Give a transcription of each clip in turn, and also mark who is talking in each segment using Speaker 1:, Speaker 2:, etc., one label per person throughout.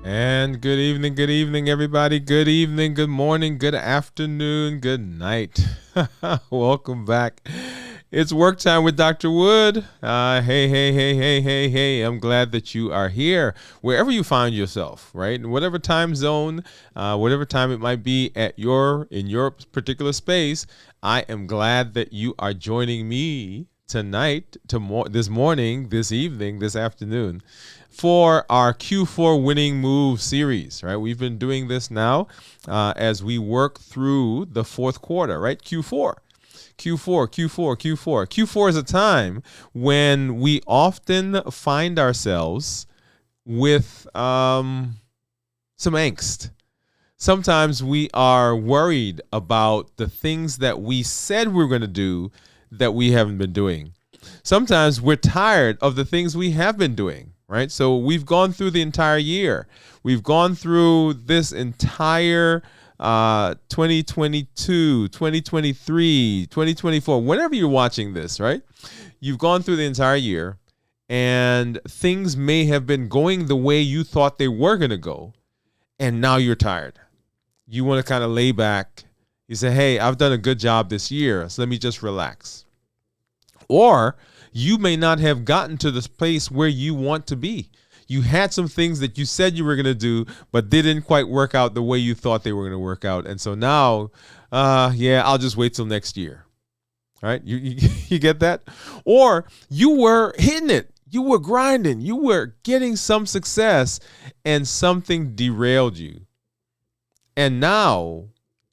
Speaker 1: And good evening, everybody. Good evening, good morning, good afternoon, good night. Welcome back. It's work time with Dr. Woode. Hey. I'm glad that you are here, wherever you find yourself, right? In whatever time zone, whatever time it might be in your particular space, I am glad that you are joining me tonight, this morning, this evening, this afternoon, for our Q4 winning move series, right? We've been doing this now as we work through the fourth quarter, right? Q4. Q4 is a time when we often find ourselves with some angst. Sometimes we are worried about the things that we said we were going to do that we haven't been doing. Sometimes we're tired of the things we have been doing, right? So we've gone through the entire year. We've gone through this entire 2022, 2023, 2024, whenever you're watching this, right? You've gone through the entire year and things may have been going the way you thought they were going to go. And now you're tired. You want to kind of lay back. You say, hey, I've done a good job this year, so let me just relax. Or you may not have gotten to this place where you want to be. You had some things that you said you were going to do, but they didn't quite work out the way you thought they were going to work out. And so now, I'll just wait till next year. All right? You get that? Or you were hitting it. You were grinding. You were getting some success and something derailed you. And now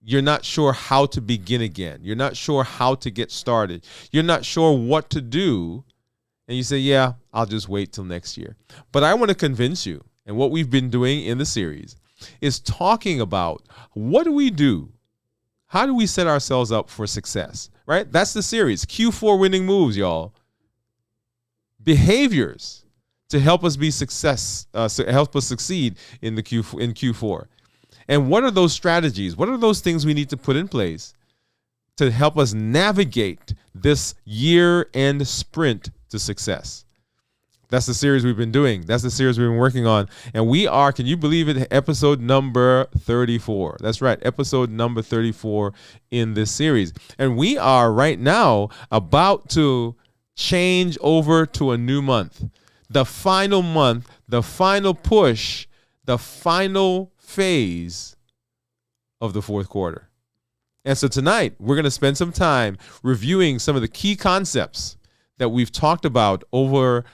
Speaker 1: you're not sure how to begin again. You're not sure how to get started. You're not sure what to do. And you say, yeah, I'll just wait till next year. But I want to convince you, and what we've been doing in the series is talking about what do we do? How do we set ourselves up for success, right? That's the series, Q4 winning moves, y'all. Behaviors to help us help us succeed in Q4. And what are those strategies? What are those things we need to put in place to help us navigate this year-end sprint to success? That's the series we've been doing. That's the series we've been working on. And we are, can you believe it, episode number 34. That's right, episode number 34 in this series. And we are right now about to change over to a new month. The final month, the final push, the final phase of the fourth quarter. And so tonight, we're going to spend some time reviewing some of the key concepts that we've talked about over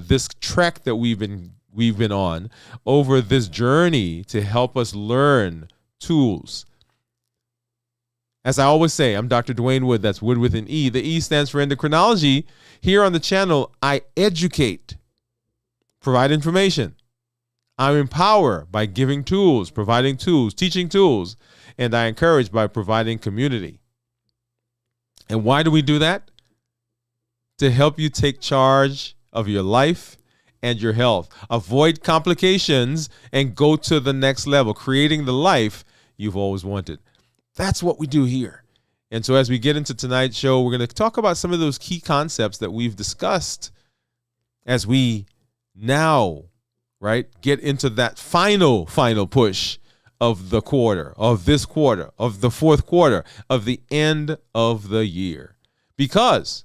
Speaker 1: this trek that we've been on, over this journey to help us learn tools. As I always say, I'm Dr. Dwain Woode. That's Wood with an E. The E stands for endocrinology. Here on the channel, I educate, provide information. I empower by giving tools, providing tools, teaching tools, and I encourage by providing community. And why do we do that? To help you take charge of your life and your health. Avoid complications and go to the next level, creating the life you've always wanted. That's what we do here. And so as we get into tonight's show, we're going to talk about some of those key concepts that we've discussed as we now, right, get into that final push of the quarter, of this quarter, of the fourth quarter, of the end of the year. Because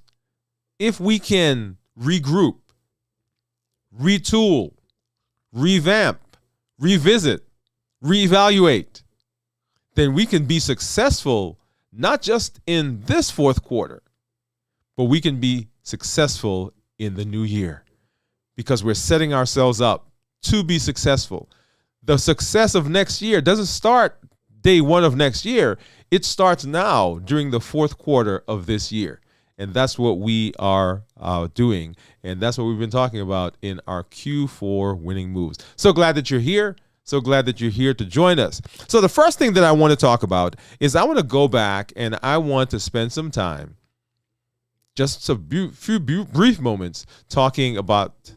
Speaker 1: if we can regroup, retool, revamp, revisit, reevaluate, then we can be successful not just in this fourth quarter, but we can be successful in the new year because we're setting ourselves up to be successful. The success of next year doesn't start day one of next year. It starts now during the fourth quarter of this year. And that's what we are doing. And that's what we've been talking about in our Q4 winning moves. So glad that you're here. So glad that you're here to join us. So the first thing that I want to talk about is I want to go back and I want to spend some time, just a few brief moments, talking about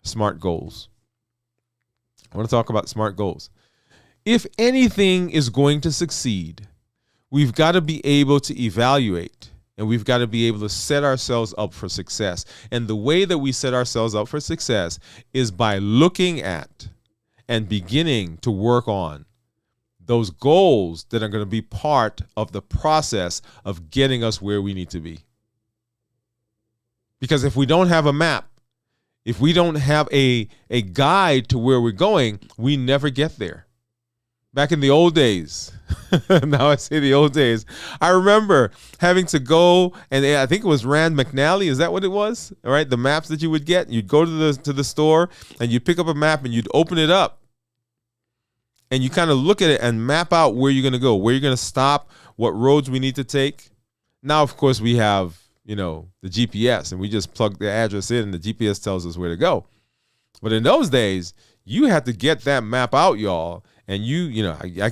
Speaker 1: SMART goals. I want to talk about SMART goals. If anything is going to succeed, we've got to be able to evaluate and we've got to be able to set ourselves up for success. And the way that we set ourselves up for success is by looking at and beginning to work on those goals that are going to be part of the process of getting us where we need to be. Because if we don't have a map, if we don't have a guide to where we're going, we never get there. Back in the old days, now I say the old days, I remember having to go, and I think it was Rand McNally, is that what it was? All right, the maps that you would get, you'd go to the store, and you'd pick up a map, and you'd open it up, and you kind of look at it and map out where you're going to go, where you're going to stop, what roads we need to take. Now, of course, we have, the GPS, and we just plug the address in, and the GPS tells us where to go. But in those days, you had to get that map out, y'all. And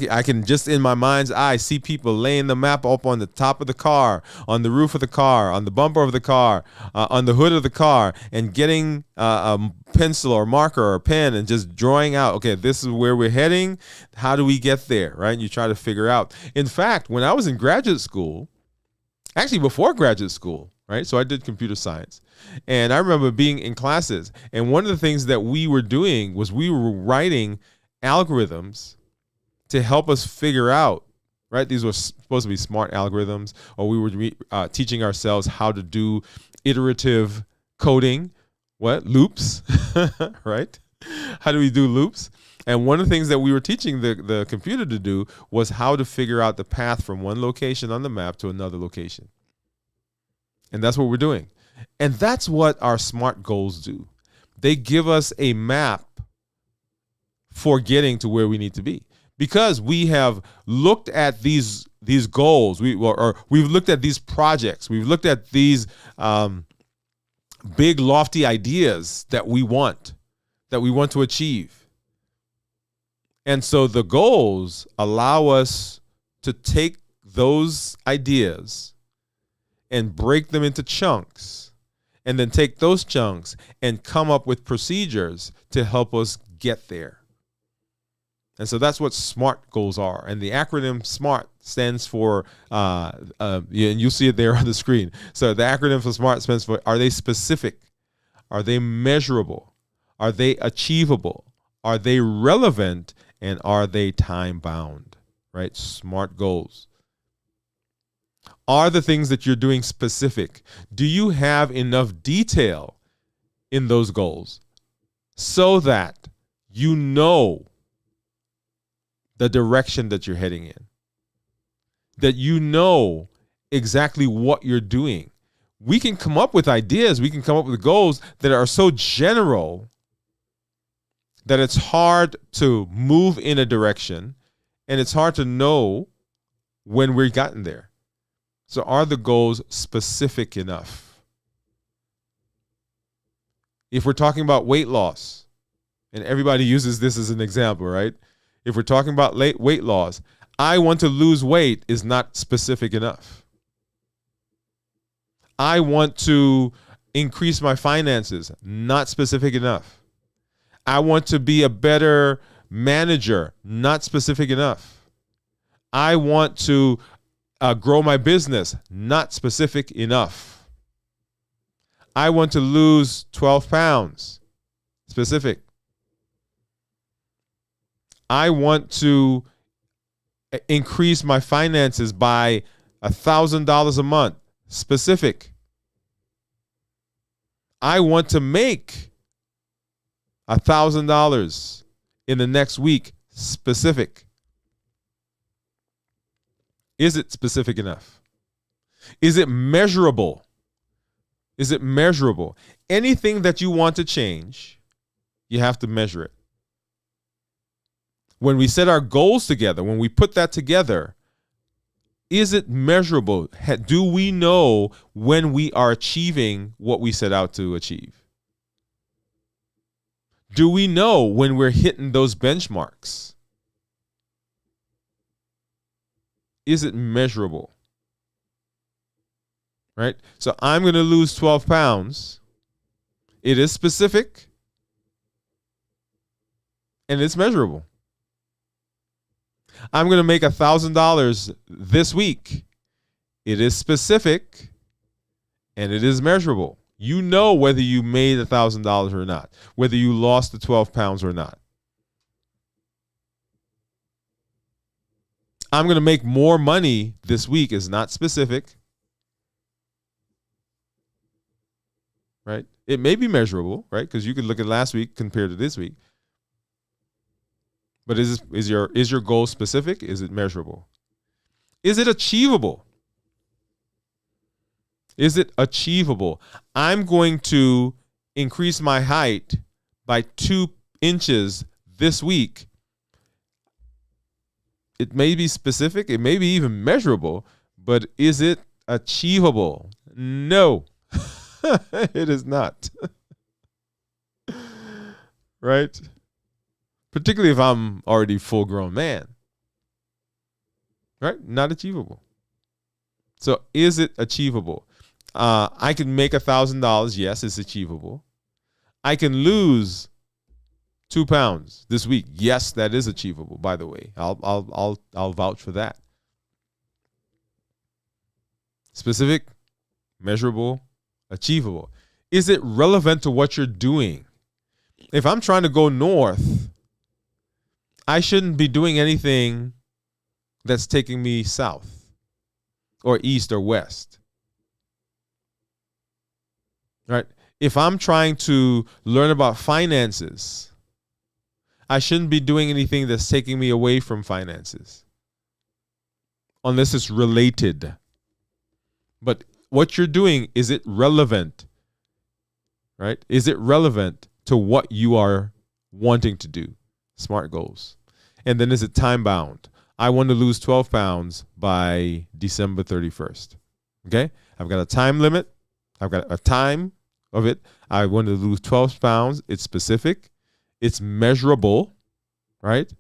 Speaker 1: I can just in my mind's eye see people laying the map up on the top of the car, on the roof of the car, on the bumper of the car, on the hood of the car, and getting a pencil or marker or pen and just drawing out, okay, this is where we're heading. How do we get there, right? And you try to figure out. In fact, when I was in graduate school, actually before graduate school, right? So I did computer science. And I remember being in classes. And one of the things that we were doing was we were writing algorithms to help us figure out, right? These were supposed to be smart algorithms, or we were teaching ourselves how to do iterative coding, loops, right? How do we do loops? And one of the things that we were teaching the computer to do was how to figure out the path from one location on the map to another location. And that's what we're doing. And that's what our SMART goals do. They give us a map for getting to where we need to be, because we have looked at these goals. We've looked at these projects. We've looked at these big, lofty ideas that we want to achieve. And so the goals allow us to take those ideas and break them into chunks, and then take those chunks and come up with procedures to help us get there. And so that's what SMART goals are. And the acronym SMART stands for, and you'll see it there on the screen. So the acronym for SMART stands for, are they specific? Are they measurable? Are they achievable? Are they relevant? And are they time bound, right? SMART goals. Are the things that you're doing specific? Do you have enough detail in those goals so that you know the direction that you're heading in, that you know exactly what you're doing? We can come up with ideas, we can come up with goals that are so general that it's hard to move in a direction, and it's hard to know when we've gotten there. So are the goals specific enough? If we're talking about weight loss, and everybody uses this as an example, right? If we're talking about weight loss, I want to lose weight is not specific enough. I want to increase my finances, not specific enough. I want to be a better manager, not specific enough. I want to grow my business, not specific enough. I want to lose 12 pounds, specific. I want to increase my finances by $1,000 a month, specific. I want to make $1,000 in the next week, specific. Is it specific enough? Is it measurable? Is it measurable? Anything that you want to change, you have to measure it. When we set our goals together, when we put that together, is it measurable? Do we know when we are achieving what we set out to achieve? Do we know when we're hitting those benchmarks? Is it measurable? Right? So I'm going to lose 12 pounds. It is specific and it's measurable. I'm going to make $1,000 this week. It is specific and it is measurable. You know whether you made $1,000 or not, whether you lost the 12 pounds or not. I'm going to make more money this week is not specific, right? It may be measurable, right? Because you could look at last week compared to this week. But is your goal specific? Is it measurable? Is it achievable? Is it achievable? I'm going to increase my height by 2 inches this week. It may be specific, it may be even measurable, but is it achievable? No, it is not. Right? Particularly if I'm already a full-grown man. Right? Not achievable. So is it achievable? I can make $1,000. Yes, it's achievable. I can lose 2 pounds this week. Yes, that is achievable. By the way, I'll vouch for that. Specific, measurable, achievable. Is it relevant to what you're doing? If I'm trying to go north, I shouldn't be doing anything that's taking me south or east or west. Right? If I'm trying to learn about finances, I shouldn't be doing anything that's taking me away from finances, unless it's related. But what you're doing, is it relevant? Right? Is it relevant to what you are wanting to do? SMART goals. And then is it time bound? I want to lose 12 pounds by December 31st. Okay? I've got a time limit. I've got a time of it. I want to lose 12 pounds. It's specific. It's measurable, right?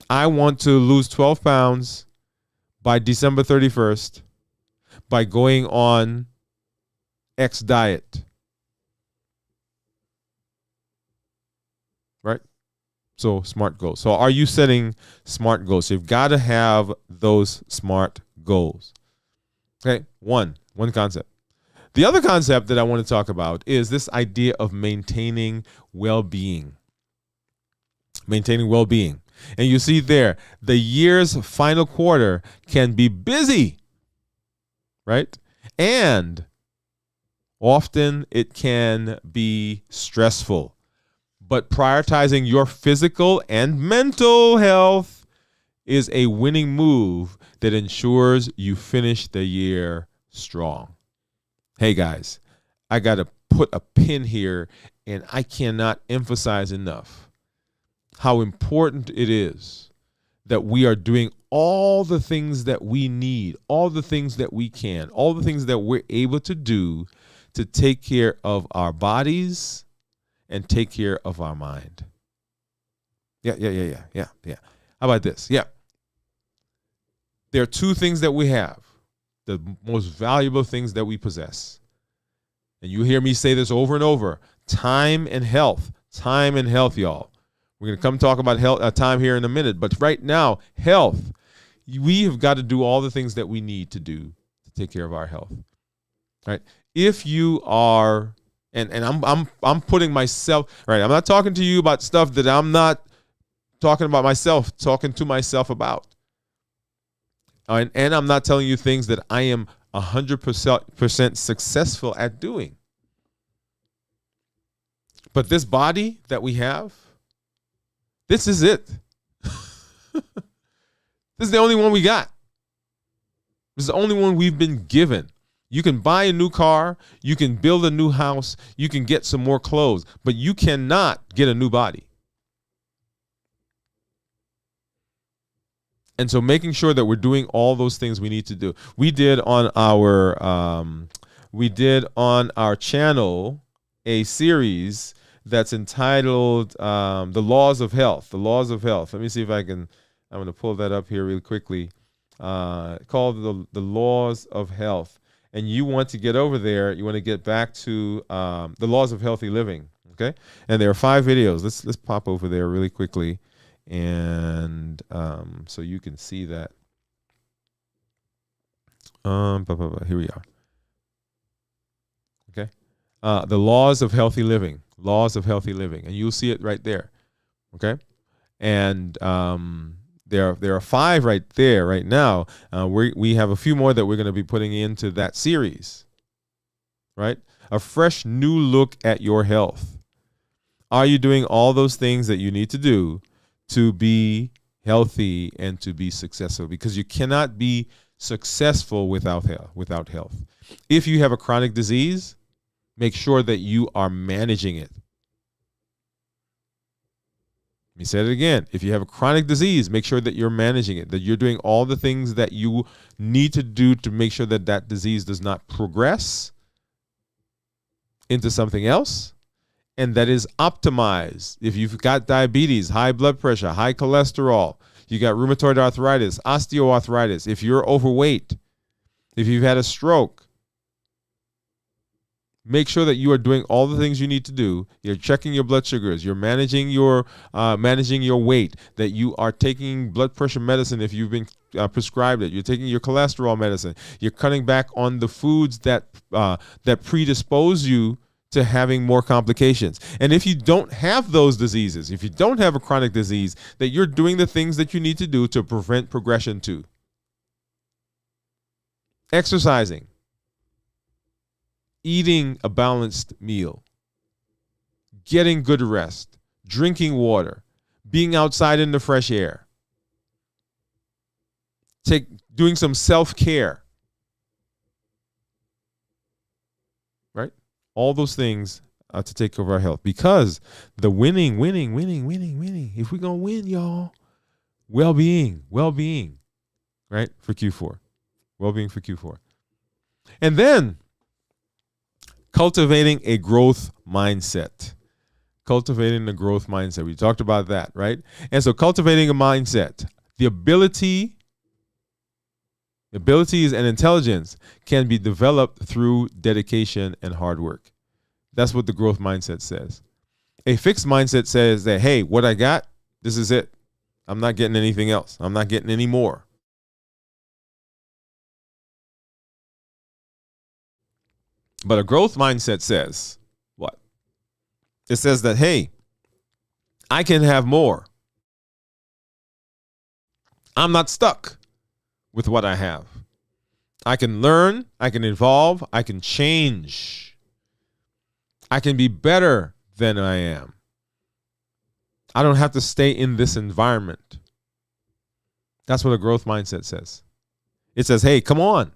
Speaker 1: I want to lose 12 pounds by December 31st by going on X diet, right? So SMART goals. So are you setting SMART goals? So you've got to have those SMART goals. Okay, one concept. The other concept that I want to talk about is this idea of maintaining well-being. Maintaining well-being. And you see there, the year's final quarter can be busy, right? And often it can be stressful. But prioritizing your physical and mental health is a winning move that ensures you finish the year strong. Hey guys, I got to put a pin here, and I cannot emphasize enough how important it is that we are doing all the things that we need, all the things that we can, all the things that we're able to do to take care of our bodies and take care of our mind. Yeah. How about this? Yeah. There are 2 things that we have, the most valuable things that we possess. And you hear me say this over and over: time and health. Time and health, y'all. We're going to come talk about health, time here in a minute. But right now, health. We have got to do all the things that we need to do to take care of our health. Right? If you are, and I'm putting myself, right, I'm not talking to you about stuff that I'm not talking about myself, talking to myself about. And I'm not telling you things that I am 100% successful at doing. But this body that we have, this is it. This is the only one we got. This is the only one we've been given. You can buy a new car, you can build a new house, you can get some more clothes, but you cannot get a new body. And so making sure that we're doing all those things we need to do. We did on our channel a series that's entitled The Laws of Health. The Laws of Health. Let me see if I'm going to pull that up here really quickly. Called the Laws of Health. And you want to get over there, you want to get back to the Laws of Healthy Living. Okay? And there are 5 videos. Let's pop over there really quickly. And so you can see that. Here we are. Okay. The Laws of Healthy Living. Laws of Healthy Living. And you'll see it right there. Okay. And There are 5 right there right now. We have a few more that we're going to be putting into that series, right? A fresh new look at your health. Are you doing all those things that you need to do to be healthy and to be successful? Because you cannot be successful without health. If you have a chronic disease, make sure that you are managing it. Let me say it again. If you have a chronic disease, make sure that you're managing it, that you're doing all the things that you need to do to make sure that that disease does not progress into something else, and that is optimized. If you've got diabetes, high blood pressure, high cholesterol, you got rheumatoid arthritis, osteoarthritis, if you're overweight, if you've had a stroke, make sure that you are doing all the things you need to do. You're checking your blood sugars. You're managing your weight. That you are taking blood pressure medicine if you've been prescribed it. You're taking your cholesterol medicine. You're cutting back on the foods that predispose you to having more complications. And if you don't have those diseases, if you don't have a chronic disease, that you're doing the things that you need to do to prevent progression to. Exercising. Eating a balanced meal, getting good rest, drinking water, being outside in the fresh air, doing some self-care, right? All those things to take care of our health, because the winning, if we're going to win, y'all, well-being, right? For Q4, well-being for Q4. And then, cultivating a growth mindset. Cultivating a growth mindset. We talked about that, right? And so cultivating a mindset, the abilities and intelligence can be developed through dedication and hard work. That's what the growth mindset says. A fixed mindset says that, hey, what I got, this is it. I'm not getting anything else. I'm not getting any more. But a growth mindset says what? It says that, hey, I can have more. I'm not stuck with what I have. I can learn, I can evolve, I can change. I can be better than I am. I don't have to stay in this environment. That's what a growth mindset says. It says, hey, come on.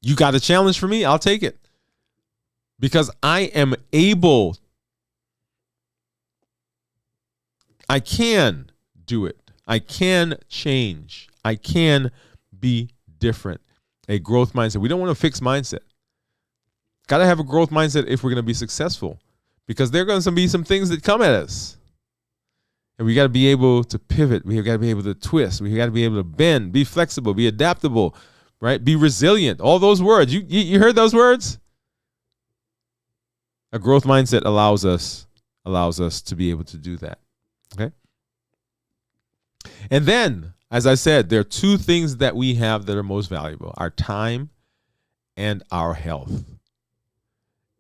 Speaker 1: You got a challenge for me? I'll take it. Because I am able. I can do it. I can change. I can be different. A growth mindset. We don't want a fixed mindset. Got to have a growth mindset if we're going to be successful. Because there are going to be some things that come at us. And we got to be able to pivot. We got to be able to twist. We got to be able to bend, be flexible, be adaptable. Right? Be resilient. All those words. You heard those words? A growth mindset allows us to be able to do that. Okay? And then, as I said, there are 2 things that we have that are most valuable: our time and our health.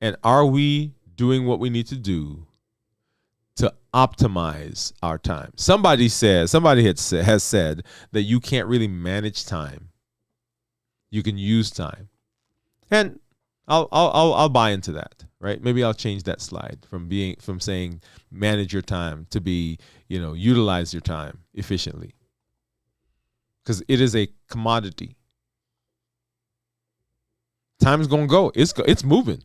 Speaker 1: And are we doing what we need to do to optimize our time? Somebody has said that you can't really manage time. You can use time. And I'll buy into that, right? Maybe I'll change that slide from saying manage your time to be, utilize your time efficiently. Because it is a commodity. Time is going to go. It's moving.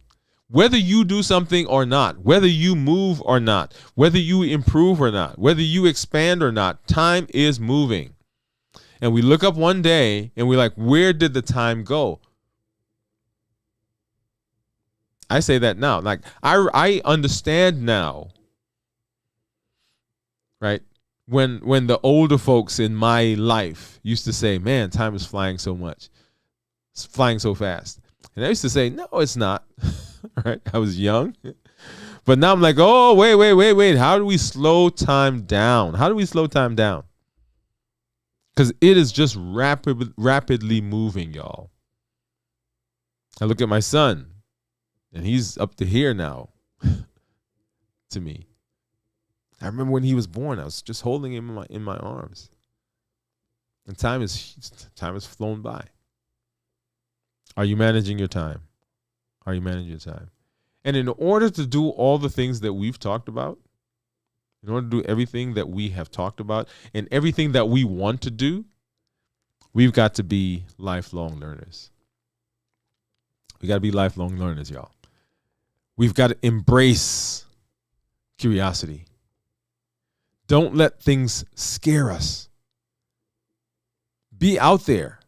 Speaker 1: Whether you do something or not, whether you move or not, whether you improve or not, whether you expand or not, time is moving. And we look up one day and we're like, where did the time go? I say that now. Like, I understand now, right? When the older folks in my life used to say, man, time is flying so much. It's flying so fast. And I used to say, no, it's not. Right? I was young. But now I'm like, oh, wait. How do we slow time down? Because it is just rapidly moving, y'all. I look at my son, and he's up to here now to me. I remember when he was born, I was just holding him in my arms. And time has flown by. Are you managing your time? Are you managing your time? And in order to do all the things that we've talked about, in order to do everything that we have talked about and everything that we want to do, we've got to be lifelong learners. We got to be lifelong learners, y'all. We've got to embrace curiosity. Don't let things scare us. Be out there.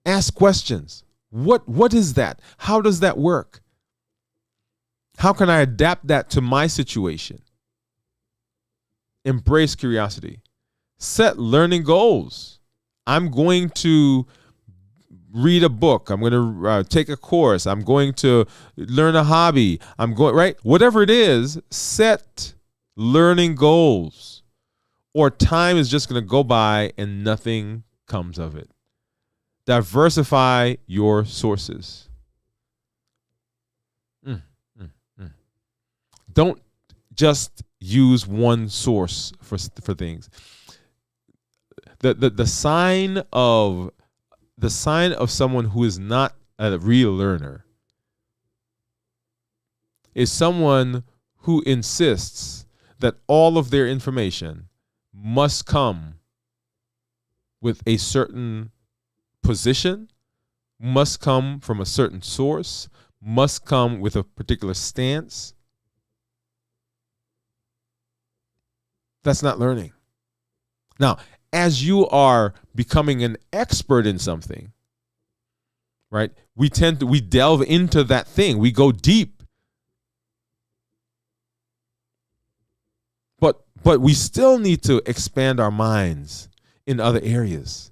Speaker 1: Ask questions. What is that? How does that work? How can I adapt that to my situation? Embrace curiosity. Set learning goals. I'm going to read a book. I'm going to take a course. I'm going to learn a hobby. Right? Whatever it is, set learning goals. Or time is just going to go by and nothing comes of it. Diversify your sources. Don't just use one source for things. The sign of someone who is not a real learner is someone who insists that all of their information must come with a certain position, must come from a certain source, must come with a particular stance. That's not learning. Now, as you are becoming an expert in something, right? We delve into that thing. We go deep. But we still need to expand our minds in other areas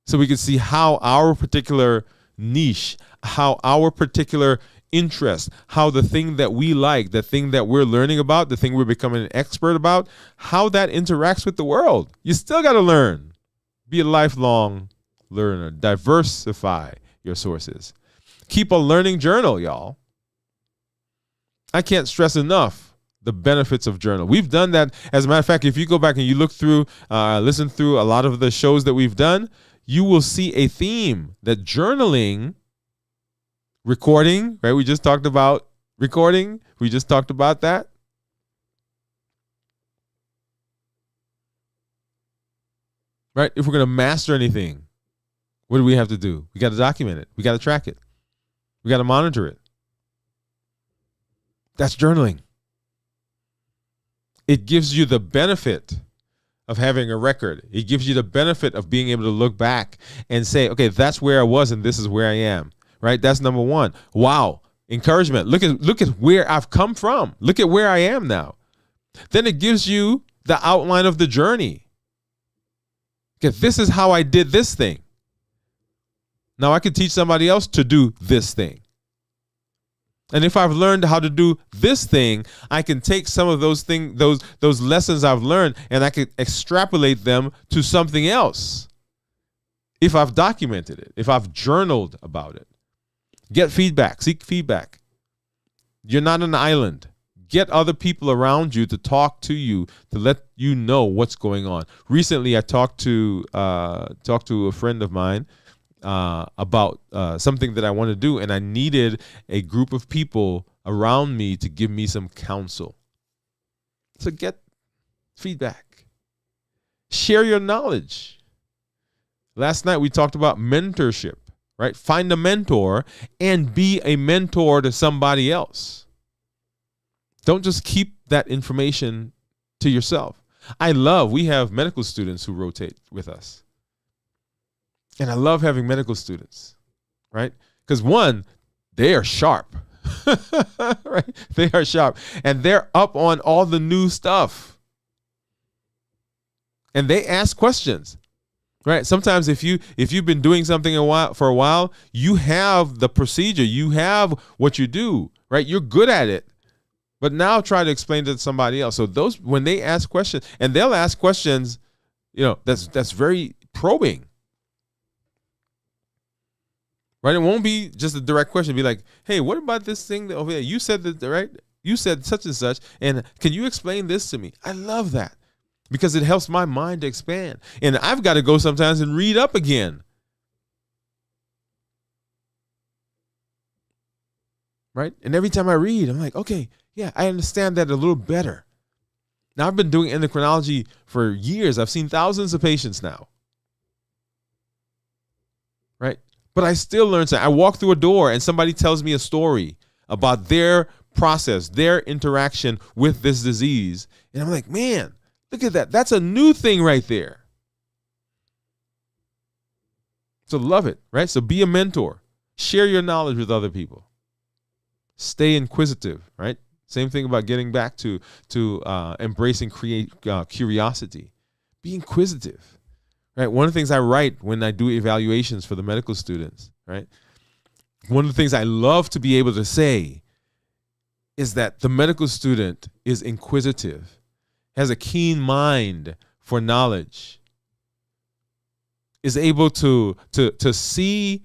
Speaker 1: so we can see how our particular niche, how our particular interest, how the thing that we like, the thing that we're learning about, the thing we're becoming an expert about, how that interacts with the world. You still got to learn. Be a lifelong learner. Diversify your sources. Keep a learning journal, y'all. I can't stress enough the benefits of journal. We've done that. As a matter of fact, if you go back and you look through, listen through a lot of the shows that we've done, you will see a theme that journaling, recording, right? We just talked about recording. We just talked about that. Right? If we're going to master anything, what do we have to do? We got to document it. We got to track it. We got to monitor it. That's journaling. It gives you the benefit of having a record. It gives you the benefit of being able to look back and say, okay, that's where I was and this is where I am. Right? That's number one. Wow. Encouragement. Look at where I've come from. Look at where I am now. Then it gives you the outline of the journey. Okay, this is how I did this thing. Now I can teach somebody else to do this thing. And if I've learned how to do this thing, I can take some of those lessons I've learned and I can extrapolate them to something else. If I've documented it, if I've journaled about it. Get feedback. Seek feedback. You're not an island. Get other people around you to talk to you, to let you know what's going on. Recently, I talked to a friend of mine about something that I want to do, and I needed a group of people around me to give me some counsel. So get feedback. Share your knowledge. Last night we talked about mentorship, right? Find a mentor and be a mentor to somebody else. Don't just keep that information to yourself. We have medical students who rotate with us. And I love having medical students, right? Because one, they are sharp, right? They are sharp and they're up on all the new stuff. And they ask questions, right? Sometimes if you've been doing something for a while, you have the procedure, you have what you do, right? You're good at it. But now try to explain it to somebody else. So when they ask questions, and they'll ask questions, that's very probing. Right? It won't be just a direct question. It'll be like, hey, what about this thing over there? You said that, right? You said such and such, and can you explain this to me? I love that. because it helps my mind to expand. And I've got to go sometimes and read up again. Right? And every time I read, I'm like, okay, yeah, I understand that a little better. Now, I've been doing endocrinology for years. I've seen thousands of patients now. Right? But I still learn something. I walk through a door and somebody tells me a story about their process, their interaction with this disease. And I'm like, man, look at that. That's a new thing right there. So love it, right? So be a mentor. Share your knowledge with other people. Stay inquisitive, right? Same thing about getting back to embracing curiosity. Be inquisitive, right? One of the things I write when I do evaluations for the medical students, right? One of the things I love to be able to say is that the medical student is inquisitive, has a keen mind for knowledge, is able to see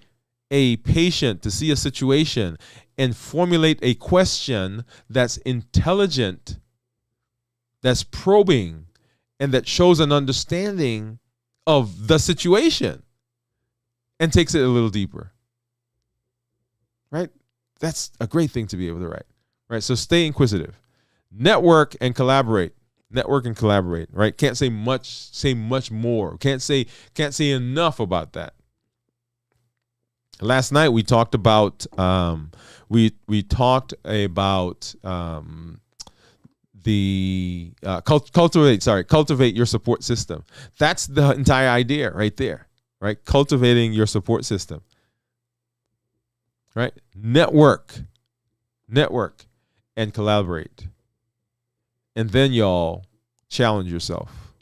Speaker 1: a patient, to see a situation, and formulate a question that's intelligent, that's probing, and that shows an understanding of the situation and takes it a little deeper. Right? That's a great thing to be able to write. Right? So stay inquisitive. Network and collaborate. Network and collaborate. Right? Can't say much more. Can't say enough about that. Last night we talked about cultivate your support system. That's the entire idea right there, right? Cultivating your support system, right? Network, and collaborate, and then y'all challenge yourself.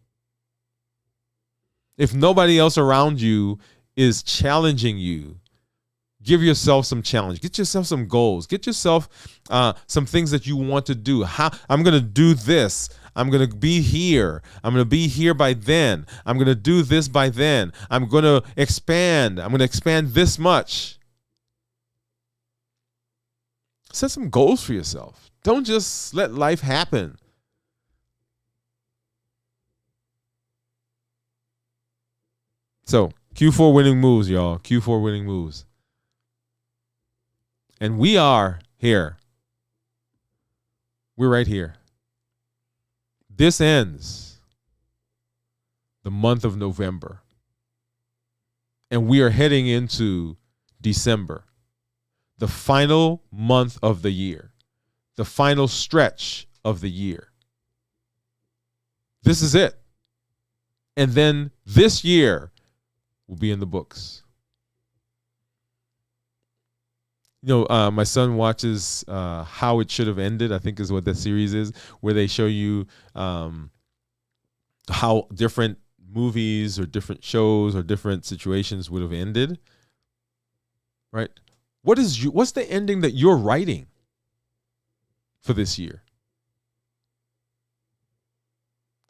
Speaker 1: If nobody else around you is challenging you, give yourself some challenge. Get yourself some goals. Get yourself some things that you want to do. I'm going to do this. I'm going to be here. I'm going to be here by then. I'm going to do this by then. I'm going to expand. I'm going to expand this much. Set some goals for yourself. Don't just let life happen. So, Q4 winning moves, y'all. Q4 winning moves. And we are here. We're right here. This ends the month of November. And we are heading into December, the final month of the year, the final stretch of the year. This is it. And then this year will be in the books. You know, my son watches How It Should Have Ended, I think is what that series is, where they show you how different movies or different shows or different situations would have ended. Right? What's the ending that you're writing for this year?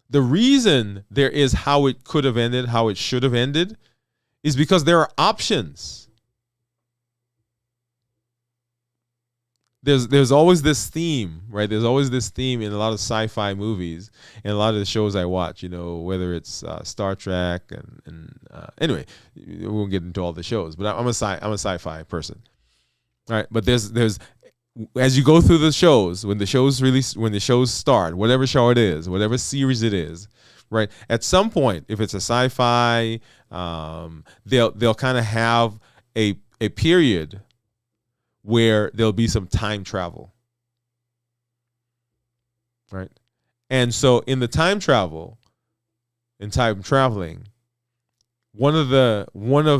Speaker 1: The reason there is how it could have ended, how it should have ended, is because there are options. There's always this theme, right? There's always this theme in a lot of sci-fi movies and a lot of the shows I watch, you know, whether it's Star Trek and anyway, we won't get into all the shows, but I'm a sci-fi person. All right, but there's as you go through the shows, when the shows start, whatever show it is, whatever series it is, right? At some point, if it's a sci-fi, they'll kind of have a period where there'll be some time travel, right? And so in the time traveling, one of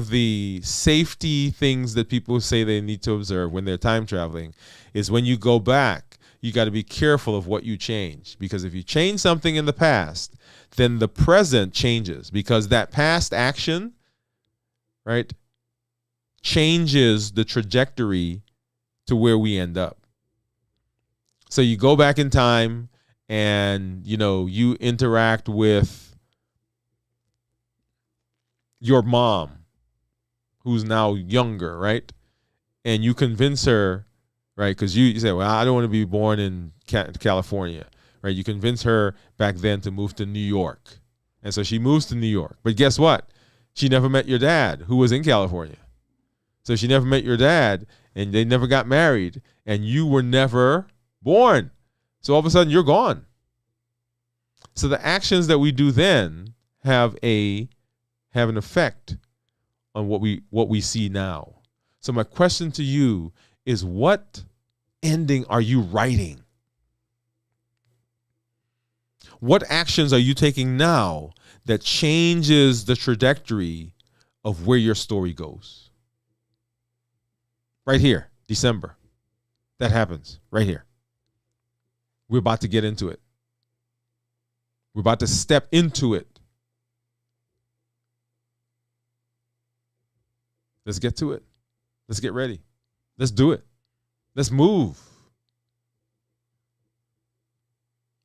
Speaker 1: the safety things that people say they need to observe when they're time traveling is when you go back, you got to be careful of what you change, because if you change something in the past, then the present changes, because that past action, right, changes the trajectory to where we end up. So you go back in time and, you know, you interact with your mom, who's now younger, right? And you convince her, right? Because you say, well, I don't want to be born in California, right? You convince her back then to move to New York. And so she moves to New York. But guess what? She never met your dad, who was in California. So she never met your dad, and they never got married, and you were never born. So all of a sudden, you're gone. So the actions that we do then have an effect on what we see now. So my question to you is, what ending are you writing? What actions are you taking now that changes the trajectory of where your story goes? Right here, December. That happens right here. We're about to get into it. We're about to step into it. Let's get to it. Let's get ready. Let's do it. Let's move.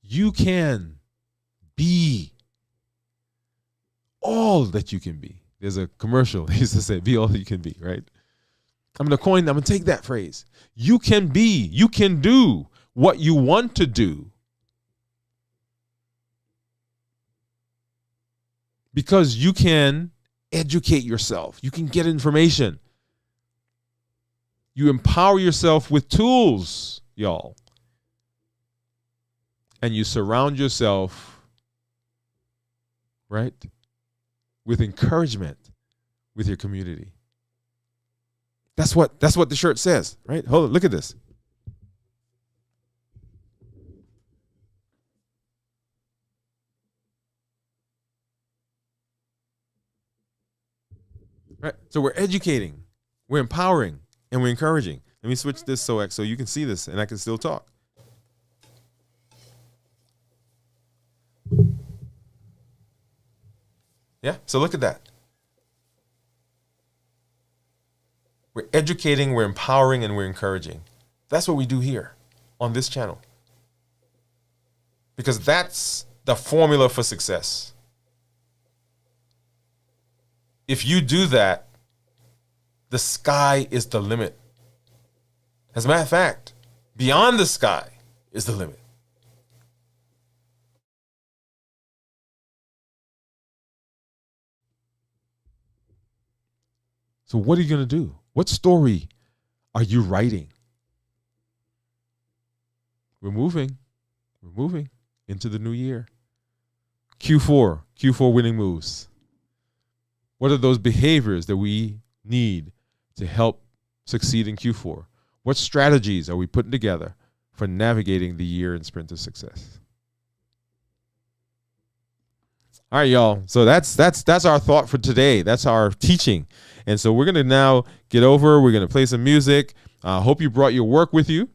Speaker 1: You can be all that you can be. There's a commercial that used to say, be all you can be, right? I'm going to take that phrase. You can be, you can do what you want to do. Because you can educate yourself. You can get information. You empower yourself with tools, y'all. And you surround yourself, right, with encouragement with your community. That's what the shirt says, right? Hold on, look at this. Right? So we're educating, we're empowering, and we're encouraging. Let me switch this so you can see this and I can still talk. Yeah, so look at that. We're educating, we're empowering, and we're encouraging. That's what we do here on this channel. Because that's the formula for success. If you do that, the sky is the limit. As a matter of fact, beyond the sky is the limit. So what are you going to do? What story are you writing? We're moving into the new year. Q4 winning moves. What are those behaviors that we need to help succeed in Q4? What strategies are we putting together for navigating the year in Sprint to Success? All right, y'all. So that's our thought for today. That's our teaching. And so we're going to now get over. We're going to play some music. Hope you brought your work with you.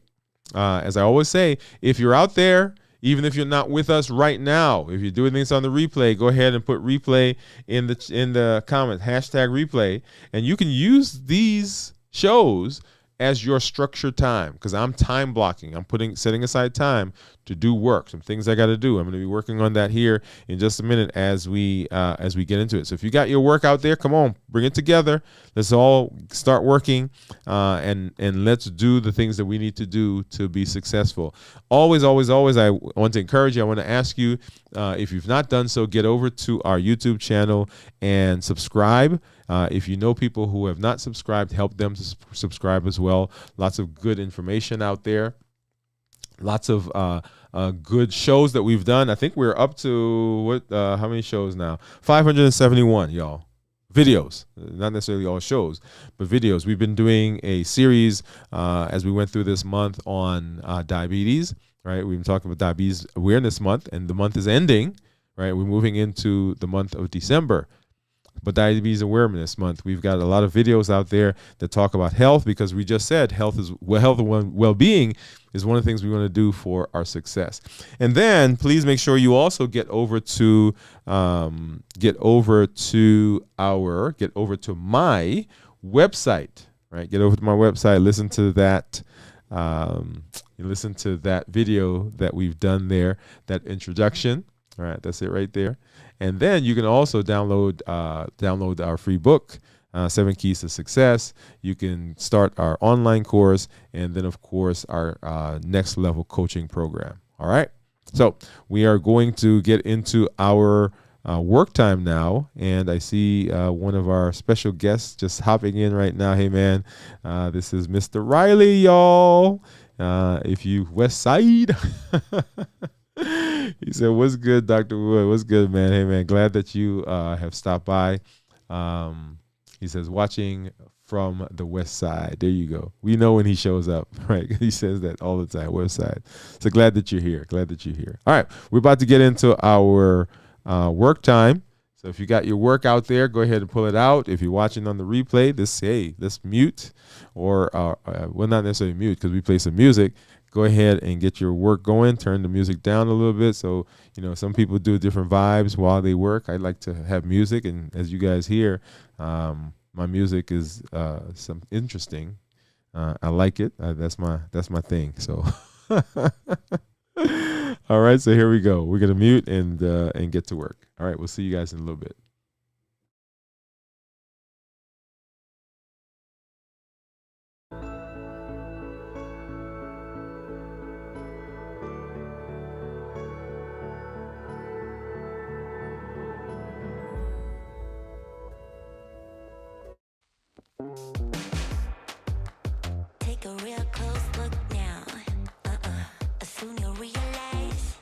Speaker 1: As I always say, if you're out there, even if you're not with us right now, if you're doing things on the replay, go ahead and put replay in the comment, #replay, and you can use these shows as your structured time, because I'm time blocking. I'm setting aside time to do work, some things I got to do. I'm going to be working on that here in just a minute as we get into it. So if you got your work out there, come on, bring it together. Let's all start working, and let's do the things that we need to do to be successful. Always, always, always, I want to encourage you. I want to ask you, if you've not done so, get over to our YouTube channel and subscribe. If you know people who have not subscribed, help them to subscribe as well. Lots of good information out there. Lots of good shows that we've done. I think we're up to how many shows now? 571, y'all. Videos, not necessarily all shows, but videos. We've been doing a series as we went through this month on diabetes, right? We've been talking about Diabetes Awareness Month, and the month is ending, right? We're moving into the month of December. But Diabetes Awareness Month, we've got a lot of videos out there that talk about health, because we just said health and well-being is one of the things we want to do for our success. And then please make sure you also get over to my website, right? Get over to my website, listen to that. Listen to that video that we've done there, that introduction. All right, that's it right there. And then you can also download our free book, 7 Keys to Success. You can start our online course, and then, of course, our next level coaching program. All right. So we are going to get into our work time now, and I see one of our special guests just hopping in right now. Hey man, this is Mr. Riley, y'all. If you West Side. He said, "What's good, Dr. Wood? What's good, man? Hey man, glad that you have stopped by." He says, "Watching from the West Side." There you go. We know when he shows up, right? He says that all the time, West Side. So glad that you're here. Glad that you're here. All right, we're about to get into our work time. So if you got your work out there, go ahead and pull it out. If you're watching on the replay, let's mute, or well, not necessarily mute because we play some music. Go ahead and get your work going. Turn the music down a little bit. So, some people do different vibes while they work. I like to have music, and as you guys hear, my music is some interesting. I like it. That's my thing. So, all right. So here we go. We're gonna mute and get to work. All right. We'll see you guys in a little bit.
Speaker 2: Take a real close look now. Soon you'll realize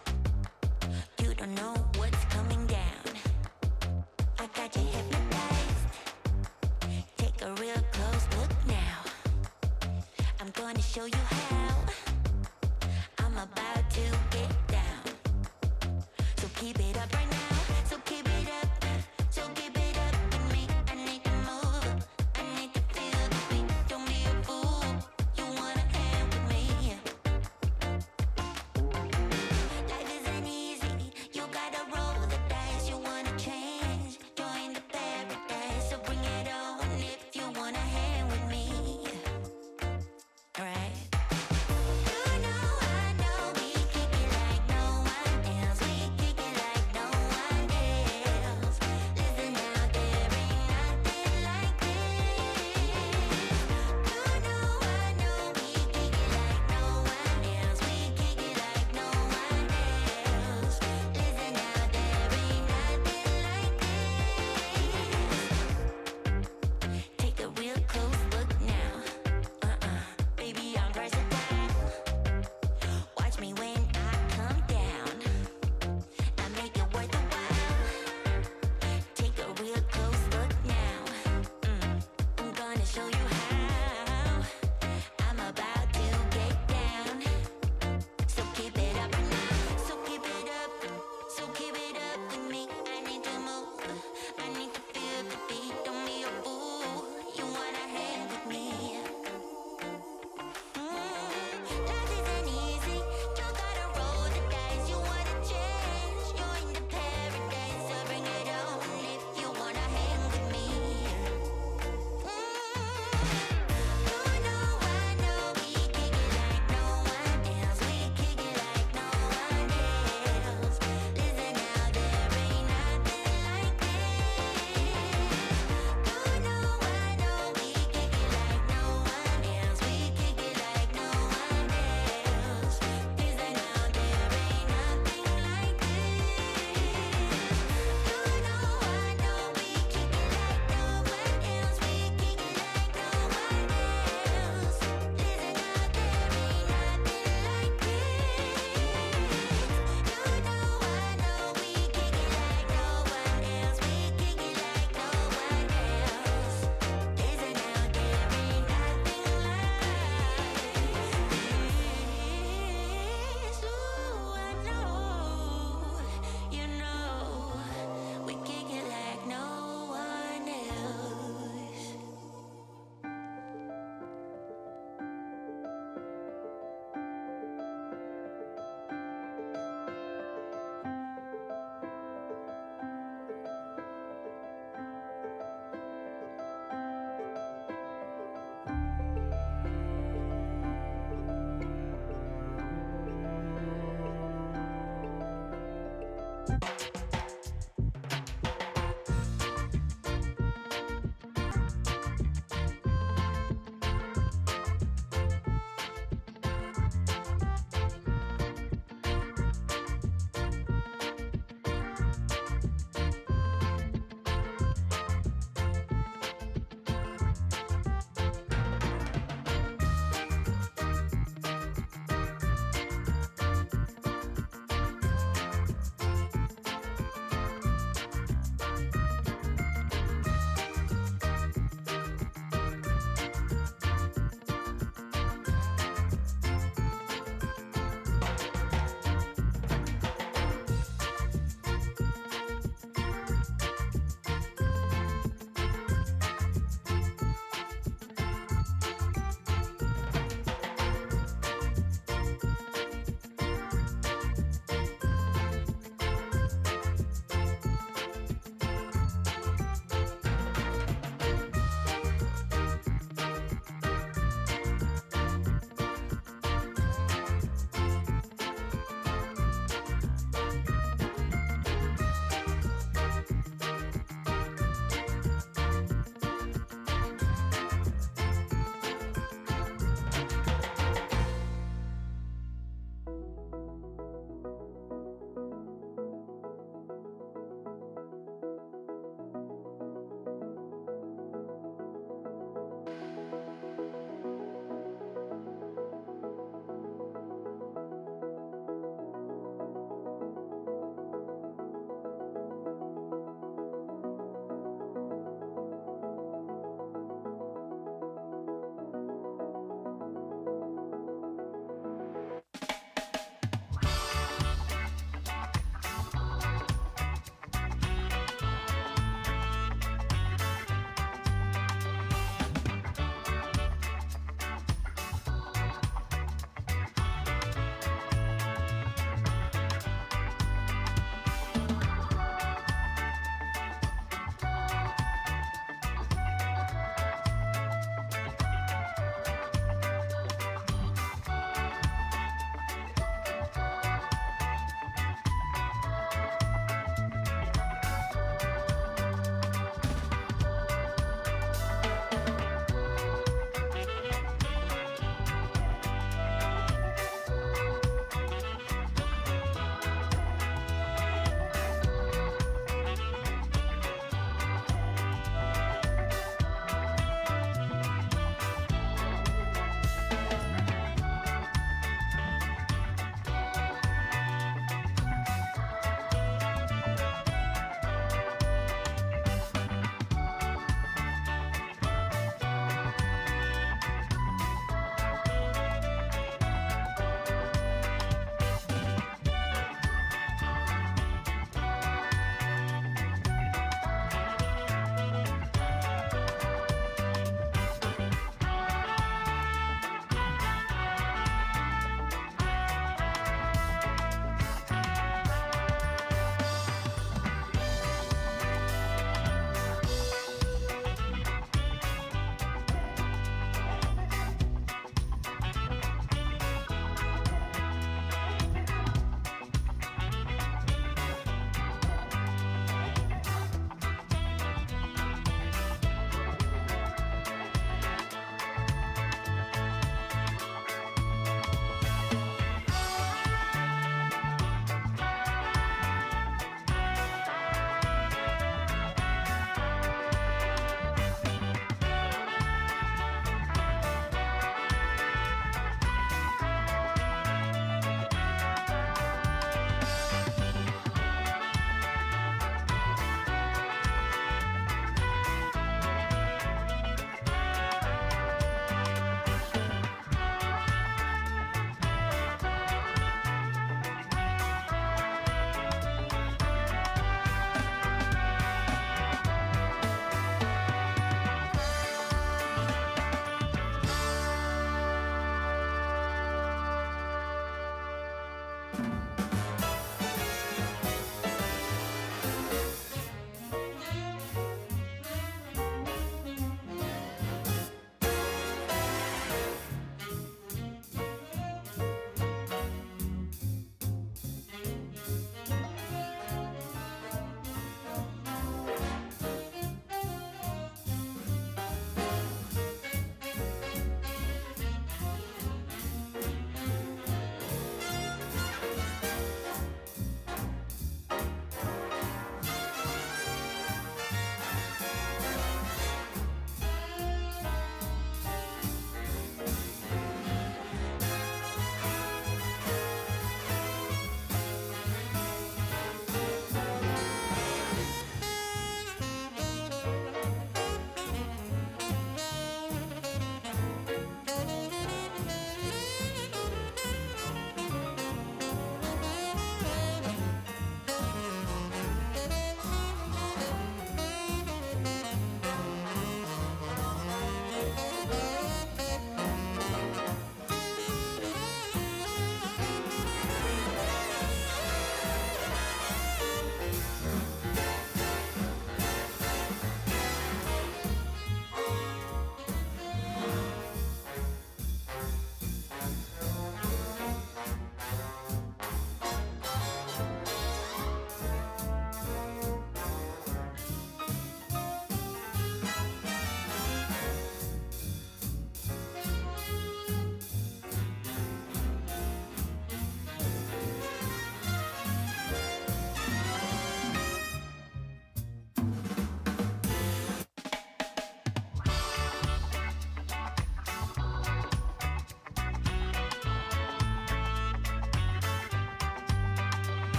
Speaker 2: you don't know what's coming down. I got you hypnotized. Take a real close look now. I'm gonna show you how. I'm about to get down. So keep it up right now. So keep it up. So keep it up with me. I need to move. I need to feel the beat. Don't be a fool. You wanna hang with me. Life isn't easy. You gotta roll the dice. You wanna change. Join the paradise. So bring it on if you wanna hang with me. Right? I know we kick it like no one else. We kick it like no one else. Listen out, there ain't nothing like this. I know we kick it like no one else. We kick it like no one else. Listen out, there ain't nothing like this. Take a real close look now. Baby, I'm versatile. Watch me when I come down. I make it worth the while. Take a real close look now. I'm gonna show you how. I'm about to get down. So keep it up now. So keep it up. So keep it up with me. I need to move. I need to feel the beat. Don't be a fool. You wanna hang with me. Life isn't easy. You gotta roll the dice. You wanna change. Join the paradise. So bring it on if you wanna hang with me. I know we kick it like no one else. We kick it like no one else. Listen out, there ain't nothing like this. I know we kick it like no one else. We kick it like no one else. Listen out, there ain't nothing like this. I know we kick it like no one else. We kick it like no one else. Listen out, there ain't nothing like this. I know we kick it like no one else. We kick it like no one else. Listen out, there ain't nothing like this. Ooh, I know, you know, we kick it like no one else.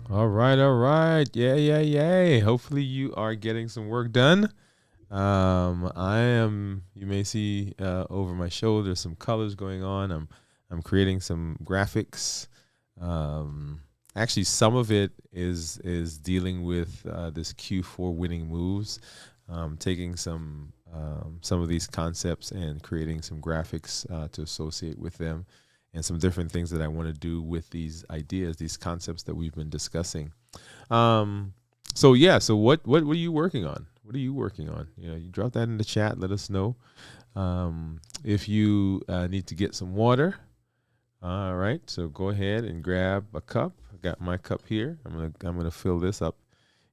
Speaker 1: All right, all right. Yeah. Hopefully you are getting some work done. I am. You may see over my shoulder some colors going on. I'm creating some graphics. Um, Actually, some of it is dealing with this Q4 winning moves. Taking some of these concepts and creating some graphics to associate with them, and some different things that I want to do with these ideas, these concepts that we've been discussing. So yeah, so what were you working on? What are you working on? You drop that in the chat. Let us know. If you need to get some water, all right. So go ahead and grab a cup. I got my cup here. I'm gonna fill this up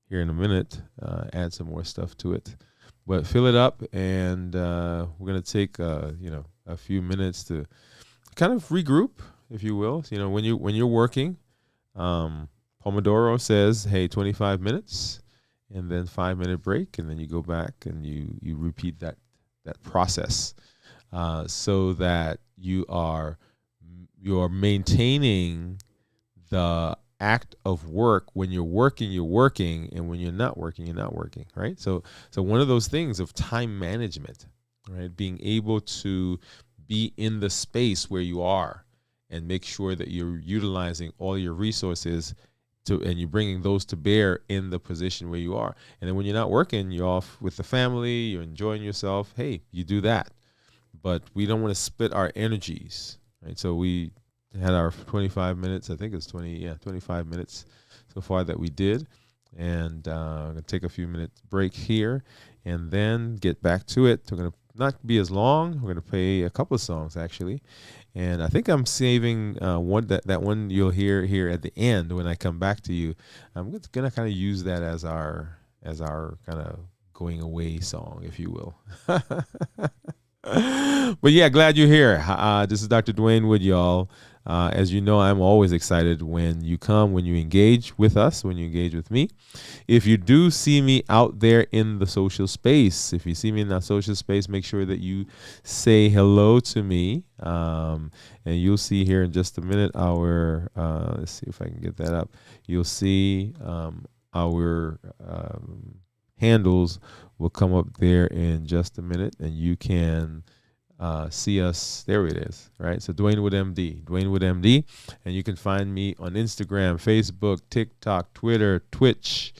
Speaker 1: here in a minute. Add some more stuff to it, but fill it up, and we're gonna take a few minutes to kind of regroup, if you will. When you're working, Pomodoro says, hey, 25 minutes and then 5-minute break, and then you go back and you repeat that process, so that you're maintaining the act of work. When you're working, and when you're not working, right? So one of those things of time management, right? Being able to be in the space where you are and make sure that you're utilizing all your resources and you're bringing those to bear in the position where you are. And then when you're not working, you're off with the family, you're enjoying yourself. Hey, you do that. But we don't want to split our energies, right? So we had our 25 minutes. I think it's 25 minutes so far that we did. And I'm going to take a few minutes break here and then get back to it. We're going to not be as long. We're going to play a couple of songs, actually. And I think I'm saving that one you'll hear here at the end when I come back to you. I'm going to kind of use that as our kind of going away song, if you will. But yeah, glad you're here. This is Dr. Dwain Woode, y'all. As you know, I'm always excited when you come, when you engage with us, when you engage with me. If you do see me out there in the social space, make sure that you say hello to me. And you'll see here in just a minute let's see if I can get that up. You'll see our handles will come up there in just a minute, and you can see us. There it is, right? So Dwain Woode MD, and you can find me on Instagram, Facebook, TikTok, Twitter, Twitch,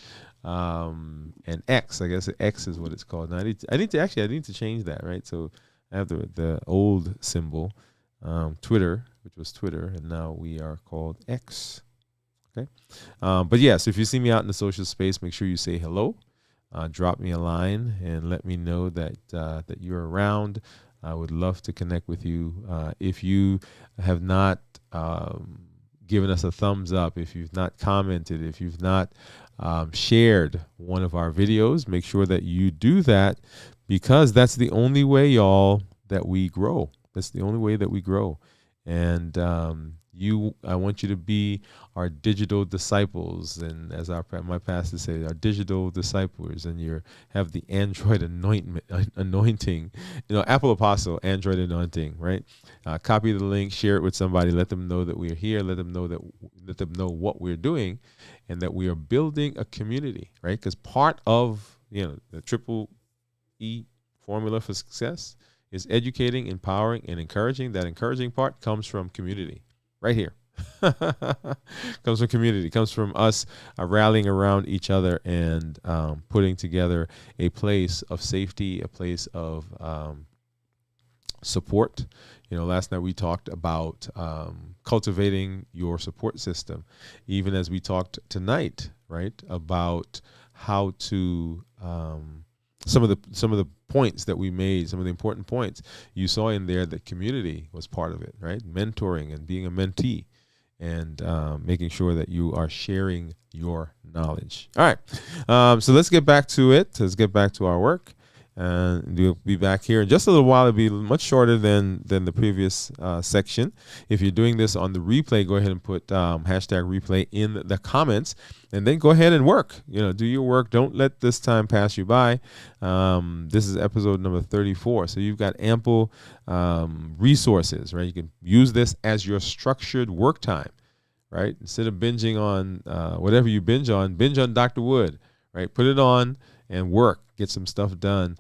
Speaker 1: and X. I guess X is what it's called. Now I need to change that, right? So I have the old symbol, Twitter, which was Twitter, and now we are called X. Okay, but yeah. So if you see me out in the social space, make sure you say hello. Drop me a line and let me know that you're around. I would love to connect with you. If you have not given us a thumbs up, if you've not commented, if you've not shared one of our videos, make sure that you do that, because that's the only way, y'all, that we grow. That's the only way that we grow. And I want you to be our digital disciples, and as my pastor says, our digital disciples, and you have the Android anointing, Apple Apostle Android anointing, right? Copy the link, share it with somebody, let them know that we're here, let them know what we're doing, and that we are building a community, right? Because part of the triple E formula for success is educating, empowering, and encouraging. That encouraging part comes from community. Right here. Comes from community, comes from us rallying around each other and putting together a place of safety, a place of support. Last night we talked about cultivating your support system, even as we talked tonight, right, about how to some of the points that we made, some of the important points you saw in there, that community was part of it, right? Mentoring and being a mentee, and making sure that you are sharing your knowledge. All right, so let's get back to it. Let's get back to our work. And we'll be back here in just a little while. It'll be much shorter than the previous section. If you're doing this on the replay, go ahead and put hashtag replay in the comments, and then go ahead and work. Do your work. Don't let this time pass you by. This is episode number 34, so you've got ample resources, right? You can use this as your structured work time, right? Instead of binging on whatever you binge on Dr. Woode, right? Put it on and work. Get some stuff done.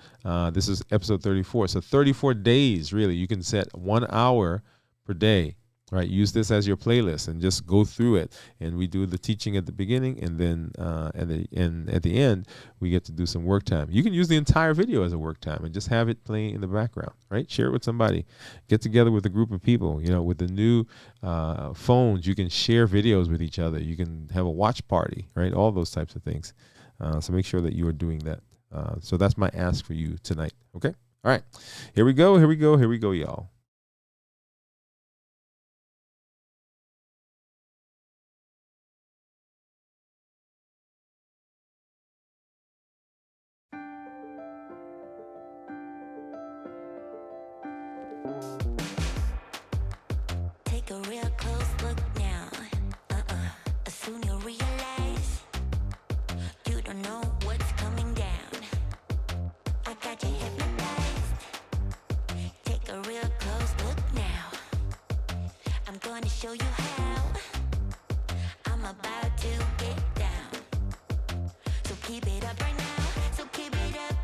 Speaker 1: This is episode 34. So 34 days, really. You can set 1 hour per day, right? Use this as your playlist and just go through it. And we do the teaching at the beginning, and then at the end, we get to do some work time. You can use the entire video as a work time and just have it playing in the background, right? Share it with somebody. Get together with a group of people. You know, with the new phones, you can share videos with each other. You can have a watch party, right? All those types of things. So make sure that you are doing that. So that's my ask for you tonight. Okay? All right. Here we go, y'all.
Speaker 2: Take a real close look now. Soon you'll realize you don't know what's coming down. I got you hypnotized. Take a real close look now. I'm going to show you how. I'm about to get down. So keep it up right now. So keep it up.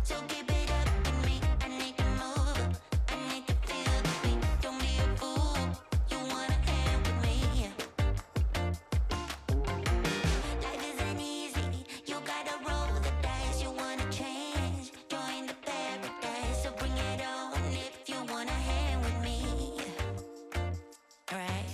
Speaker 2: So keep it up with me. I need to move. I need to feel the beat. Don't be a fool. You wanna hang with me. Life isn't easy. You gotta roll the dice. You wanna change. Join the paradise. So bring it on if you wanna hang with me. Right?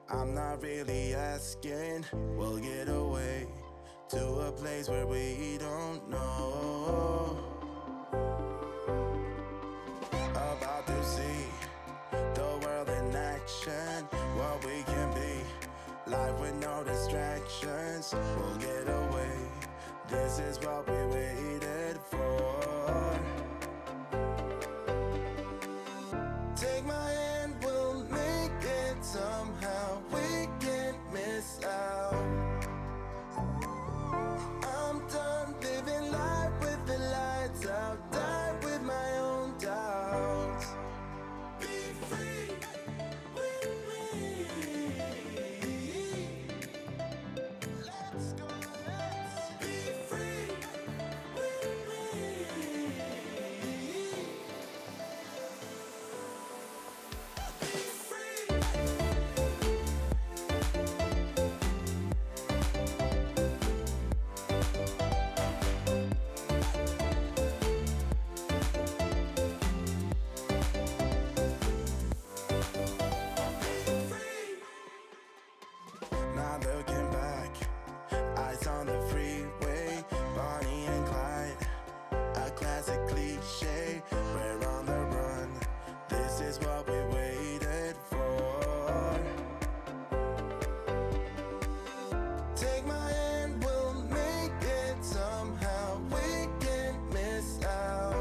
Speaker 3: I'm not really asking. We'll get away to a place where we don't know. About to see the world in action, what we can be. Life with no distractions. We'll get away. This is what we waited for. Take my hand, we'll make it somehow. We can't miss out. I'm done living life with the lights out. Die with my own doubts. Be free with me. Let's go, let's be free with me. Be free. Not looking back, eyes on the freeway, Bonnie and Clyde, a classic cliche. We're on the run, this is what we waited for. Take my hand, we'll make it somehow. We can't miss out.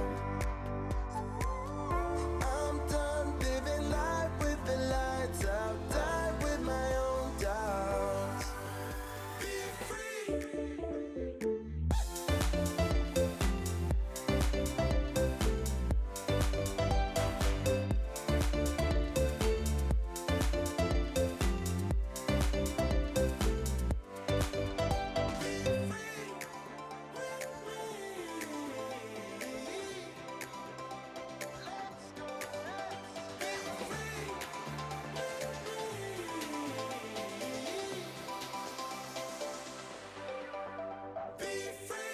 Speaker 3: I'm done living life with the lights out. Die with my own doubts. Be free. Be free.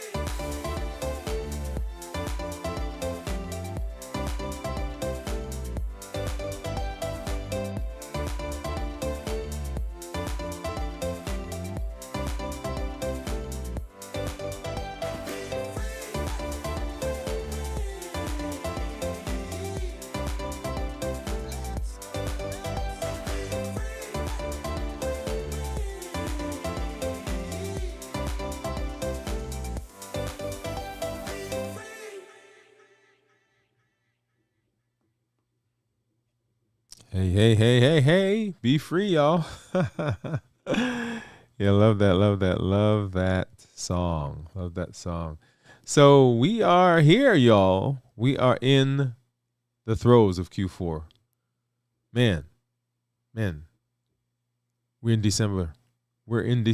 Speaker 1: Hey. Be free, y'all. Yeah, love that song. Love that song. So we are here, y'all. We are in the throes of Q4. Man. We're in December. We're in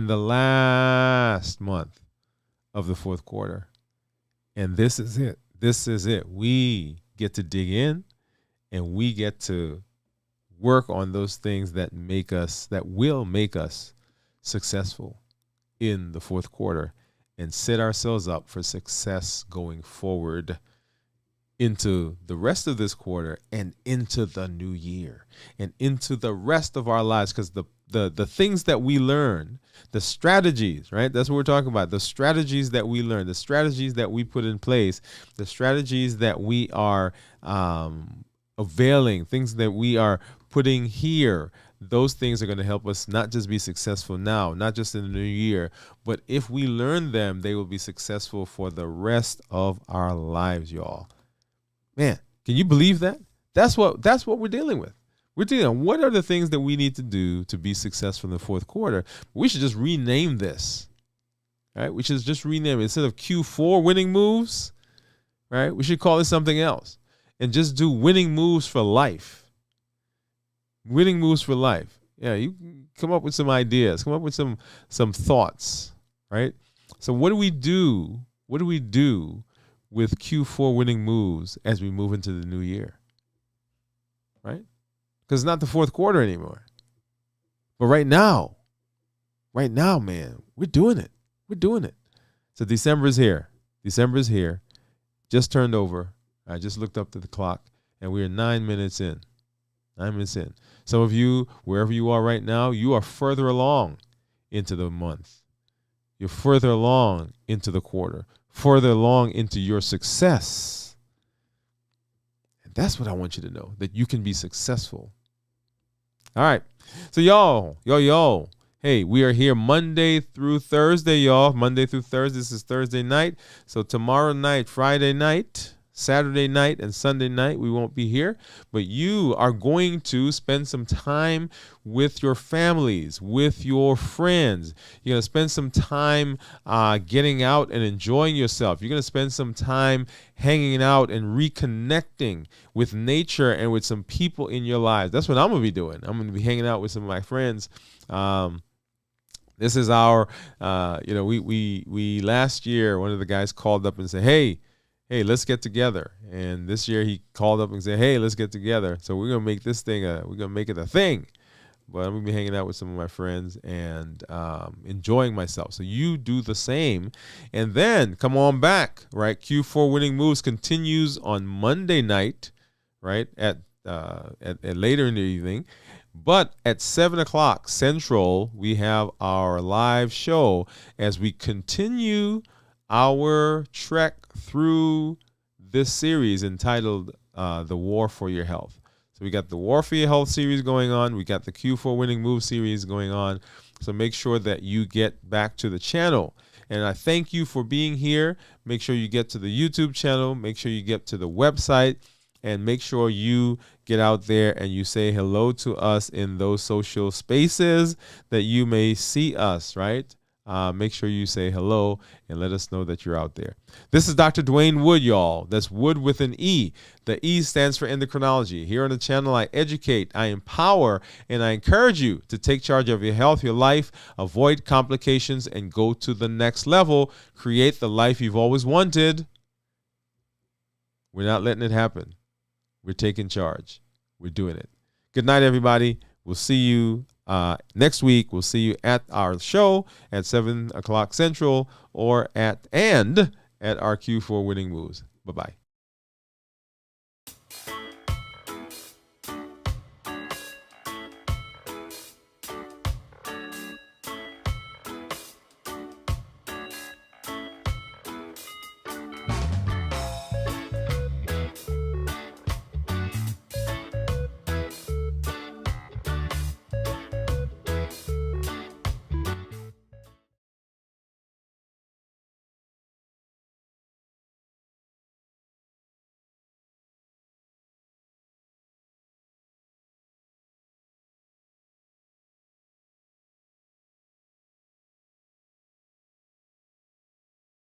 Speaker 1: the last month of the fourth quarter. And this is it. We get to dig in and we get to work on those things that will make us successful in the fourth quarter and set ourselves up for success going forward into the rest of this quarter and into the new year and into the rest of our lives. Because the things that we learn, the strategies, right? That's what we're talking about. The strategies that we learn, the strategies that we put in place, the strategies that we are availing, things that we are putting here, those things are going to help us not just be successful now, not just in the new year, but if we learn them, they will be successful for the rest of our lives, y'all. Man, can you believe that? That's what we're dealing with. We're dealing. What are the things that we need to do to be successful in the fourth quarter? We should just rename this. Right? We should just rename it. Instead of Q4 winning moves, right? We should call it something else and just do winning moves for life. Winning moves for life. Yeah, you can come up with some ideas, come up with some thoughts, right? So what do we do? What do we do with Q4 winning moves as we move into the new year? Right? Because it's not the fourth quarter anymore. But right now, man, we're doing it. We're doing it. So December is here. Just turned over. I just looked up to the clock and we are 9 minutes in. I'm in. Some of you, wherever you are right now, you are further along into the month. You're further along into the quarter, further along into your success. And that's what I want you to know, that you can be successful. All right. So yo. Hey, we are here Monday through Thursday, y'all. Monday through Thursday. This is Thursday night. So tomorrow night, Friday night, Saturday night, and Sunday night, we won't be here. But you are going to spend some time with your families, with your friends. You're going to spend some time getting out and enjoying yourself. You're going to spend some time hanging out and reconnecting with nature and with some people in your lives. That's what I'm going to be doing. I'm going to be hanging out with some of my friends. This is our, we last year, one of the guys called up and said, hey, let's get together. And this year he called up and said, hey, let's get together. So we're going to make this thing, we're going to make it a thing. But I'm going to be hanging out with some of my friends and enjoying myself. So you do the same. And then come on back, right? Q4 Winning Moves continues on Monday night, right? At later in the evening. But at 7 o'clock Central, we have our live show as we continue our trek through this series entitled The War for Your Health. So we got the War for Your Health series going on. We got the Q4 Winning Move series going on. So make sure that you get back to the channel. And I thank you for being here. Make sure you get to the YouTube channel. Make sure you get to the website. And make sure you get out there and you say hello to us in those social spaces that you may see us, right? Make sure you say hello and let us know that you're out there. This is Dr. Dwain Woode, y'all. That's Wood with an E. The E stands for endocrinology. Here on the channel, I educate, I empower, and I encourage you to take charge of your health, your life, avoid complications, and go to the next level. Create the life you've always wanted. We're not letting it happen. We're taking charge. We're doing it. Good night, everybody. We'll see you next week. We'll see you at our show at 7 o'clock Central or at our Q4 Winning Moves. Bye-bye.